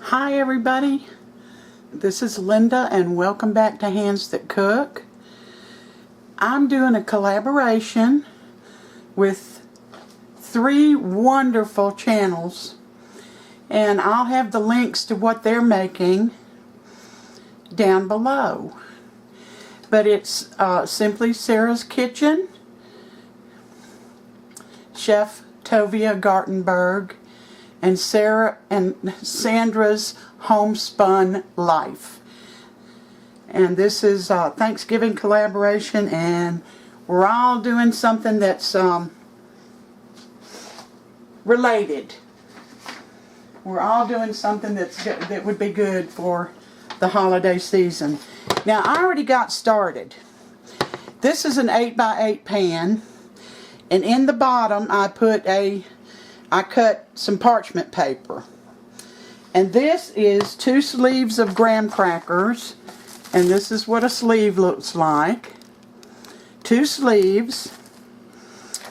Hi everybody, this is Linda and welcome back to Hands That Cook. I'm doing a collaboration with 3 wonderful channels, and I'll have the links to what they're making down below. But it's Simply Sara's Kitchen, Chef Tovia Gartenberg, and Sandra's Homespun Life. And this is Thanksgiving collaboration, and we're all doing something that's related. We're all doing something that would be good for the holiday season. Now, I already got started. This is an 8x8 pan, and in the bottom I cut some parchment paper. And this is 2 sleeves of graham crackers, and this is what a sleeve looks like. 2 sleeves,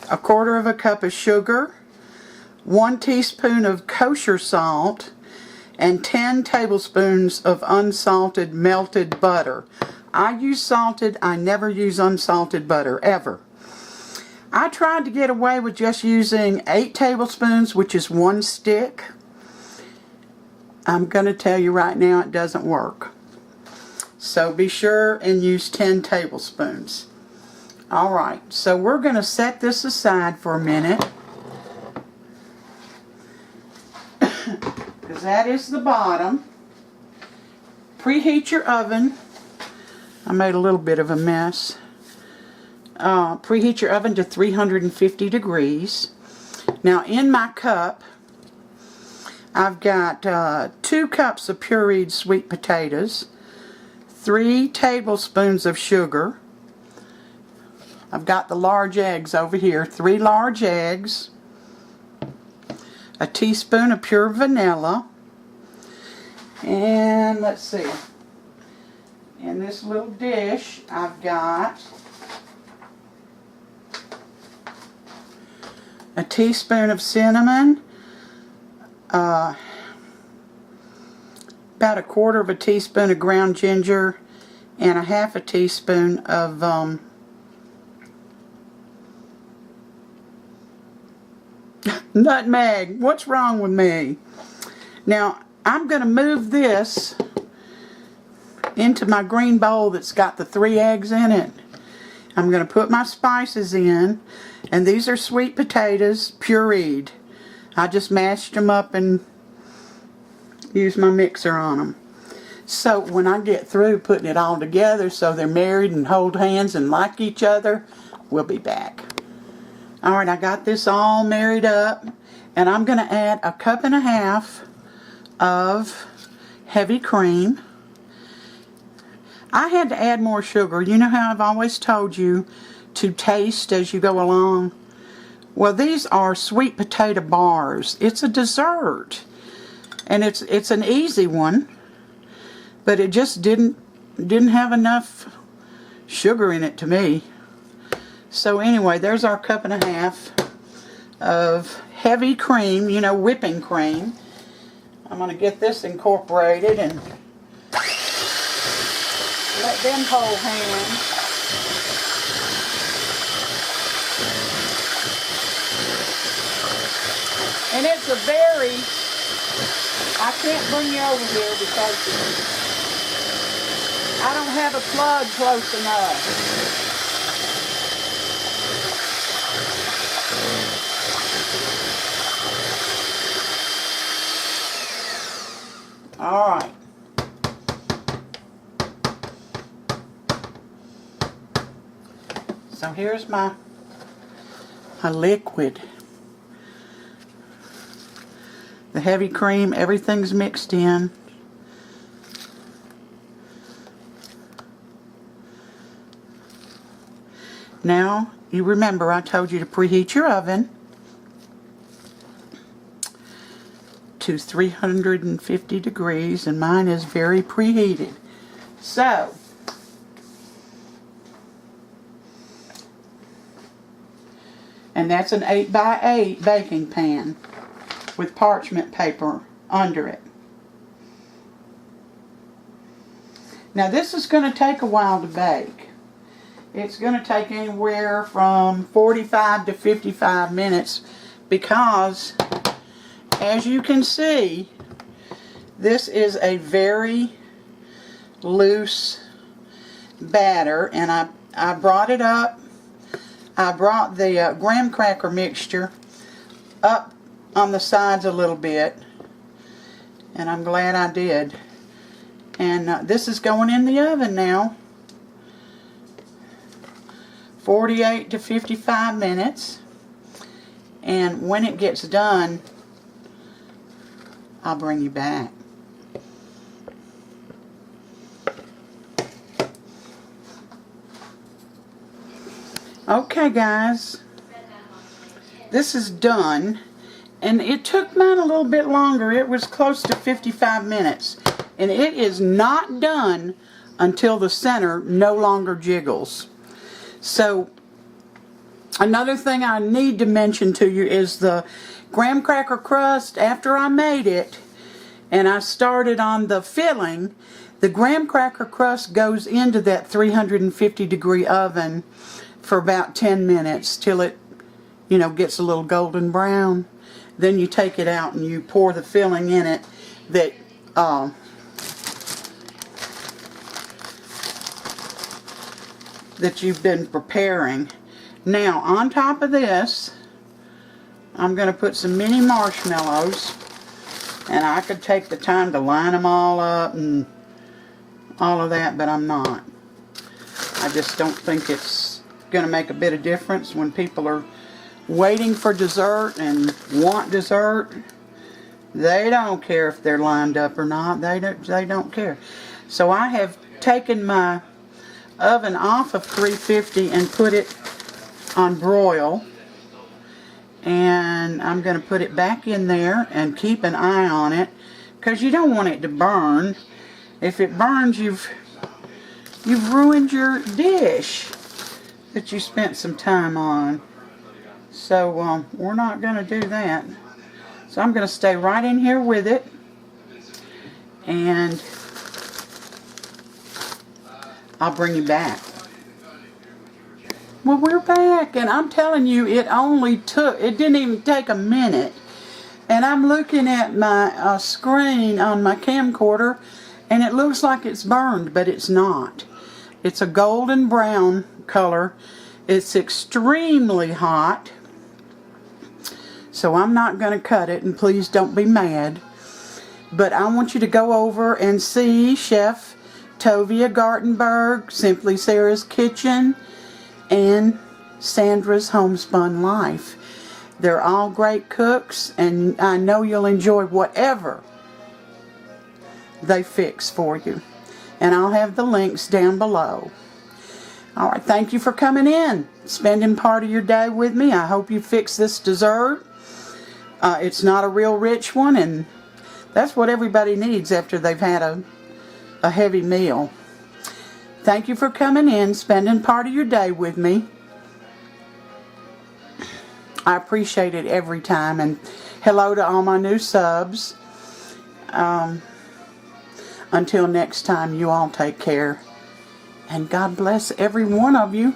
1/4 cup of sugar, 1 teaspoon of kosher salt, and 10 tablespoons of unsalted melted butter. I use salted, I never use unsalted butter, ever. I tried to get away with just using 8 tablespoons, which is 1 stick. I'm going to tell you right now, it doesn't work. So be sure and use 10 tablespoons. Alright, so we're going to set this aside for a minute, because that is the bottom. Preheat your oven. I made a little bit of a mess. Preheat your oven to 350 degrees. Now, in my cup, I've got 2 cups of pureed sweet potatoes, 3 tablespoons of sugar. I've got the large eggs over here, 3 large eggs, a teaspoon of pure vanilla, and let's see, in this little dish I've got a teaspoon of cinnamon, about 1/4 teaspoon of ground ginger, and 1/2 teaspoon of nutmeg. What's wrong with me? Now, I'm going to move this into my green bowl that's got the 3 eggs in it. I'm going to put my spices in, and these are sweet potatoes, pureed. I just mashed them up and used my mixer on them. So when I get through putting it all together so they're married and hold hands and like each other, we'll be back. Alright, I got this all married up, and I'm going to add 1.5 cups of heavy cream. I had to add more sugar. You know how I've always told you to taste as you go along? Well, these are sweet potato bars. It's a dessert, and it's an easy one, but it just didn't have enough sugar in it to me. So anyway, there's our 1.5 cups of heavy cream, you know, whipping cream. I'm going to get this incorporated and let them hold hands. And it's a very, I can't bring you over here because I don't have a plug close enough. Alright. So here's my liquid. The heavy cream, everything's mixed in. Now, you remember I told you to preheat your oven to 350 degrees, and mine is very preheated. So, and that's an 8x8 baking pan with parchment paper under it. Now this is going to take a while to bake. It's going to take anywhere from 45 to 55 minutes because, as you can see, this is a very loose batter, and I brought it up. I brought the graham cracker mixture up on the sides a little bit, and I'm glad I did. And this is going in the oven now, 48 to 55 minutes, and when it gets done, I'll bring you back. Okay guys, this is done, and it took mine a little bit longer. It was close to 55 minutes, and it is not done until the center no longer jiggles. So another thing I need to mention to you is the graham cracker crust. After I made it and I started on the filling, the graham cracker crust goes into that 350 degree oven for about 10 minutes till it, you know, gets a little golden brown. Then you take it out and you pour the filling in it that that you've been preparing. Now on top of this, I'm going to put some mini marshmallows, and I could take the time to line them all up and all of that, but I'm not. I just don't think it's going to make a bit of difference when people are waiting for dessert and want dessert. They don't care if they're lined up or not. They don't care. So I have taken my oven off of 350 and put it on broil, and I'm going to put it back in there and keep an eye on it, because you don't want it to burn. If it burns, you've ruined your dish that you spent some time on. So we're not going to do that. So I'm going to stay right in here with it, and I'll bring you back. Well, we're back, and I'm telling you, it didn't even take a minute. And I'm looking at my screen on my camcorder, and it looks like it's burned, but it's not. It's a golden brown color. It's extremely hot, so I'm not going to cut it, and please don't be mad. But I want you to go over and see Chef Tovia Gartenberg, Simply Sara's Kitchen, and Sandra's Homespun Life. They're all great cooks, and I know you'll enjoy whatever they fix for you. And I'll have the links down below. Alright, thank you for coming in, spending part of your day with me. I hope you fix this dessert. It's not a real rich one, and that's what everybody needs after they've had a heavy meal. Thank you for coming in, spending part of your day with me. I appreciate it every time, and hello to all my new subs. Until next time, you all take care, and God bless every one of you.